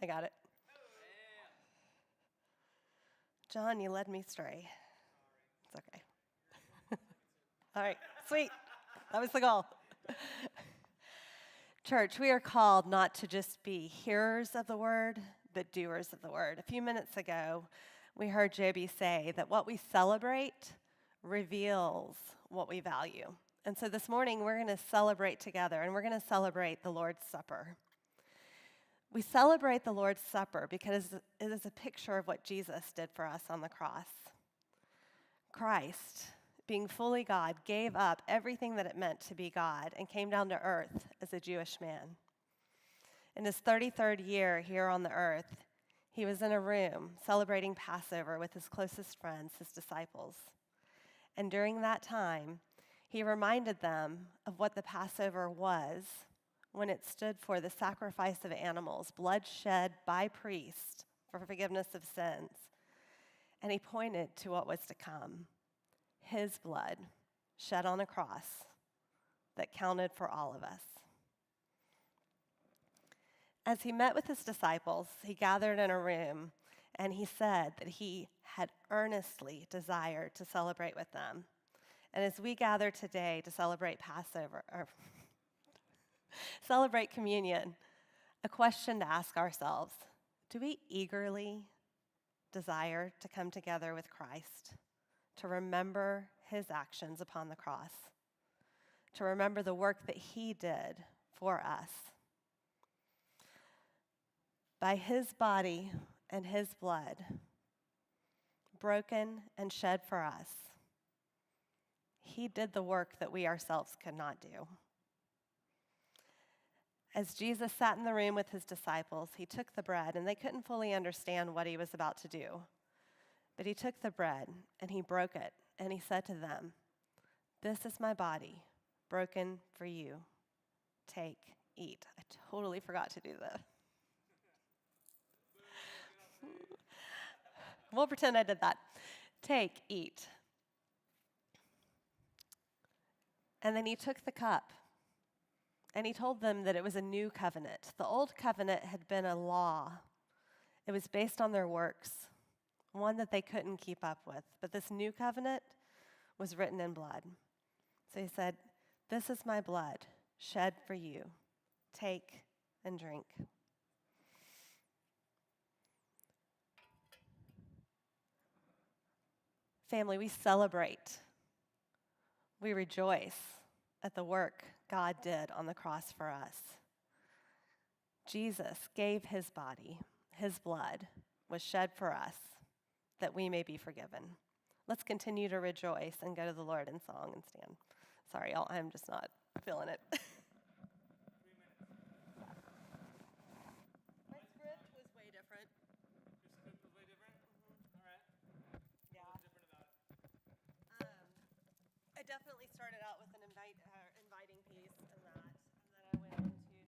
I got it. John, you led me astray. It's okay. All right, sweet. That was the goal. Church, we are called not to just be hearers of the word, but doers of the word. A few minutes ago, we heard Joby say that what we celebrate reveals what we value. And so this morning, we're going to celebrate together, and we're going to celebrate the Lord's Supper. We celebrate the Lord's Supper because it is a picture of what Jesus did for us on the cross. Christ, being fully God, gave up everything that it meant to be God and came down to earth as a Jewish man. In his 33rd year here on the earth, he was in a room celebrating Passover with his closest friends, his disciples. And during that time, he reminded them of what the Passover was when it stood for the sacrifice of animals, blood shed by priests for forgiveness of sins. And he pointed to what was to come, his blood shed on a cross that counted for all of us. As he met with his disciples, he gathered in a room, and he said that he had earnestly desired to celebrate with them. And as we gather today to celebrate Passover, or celebrate communion, a question to ask ourselves: do we eagerly desire to come together with Christ, to remember his actions upon the cross, to remember the work that he did for us? By his body and his blood, broken and shed for us, he did the work that we ourselves could not do. As Jesus sat in the room with his disciples, he took the bread, and they couldn't fully understand what he was about to do. But he took the bread, and he broke it, and he said to them, "This is my body, broken for you. Take, eat." I totally forgot to do that. We'll pretend I did that. Take, eat. And then he took the cup, and he told them that it was a new covenant. The old covenant had been a law. It was based on their works, one that they couldn't keep up with. But this new covenant was written in blood. So he said, "This is my blood, shed for you. Take and drink." Family, we celebrate. We rejoice at the work God did on the cross for us. Jesus gave his body, his blood was shed for us that we may be forgiven. Let's continue to rejoice and go to the Lord in song and stand. Sorry, y'all, I'm just not feeling it. My script was way different. Your script was way different? Mm-hmm. All right. Yeah. What was different about it? I definitely started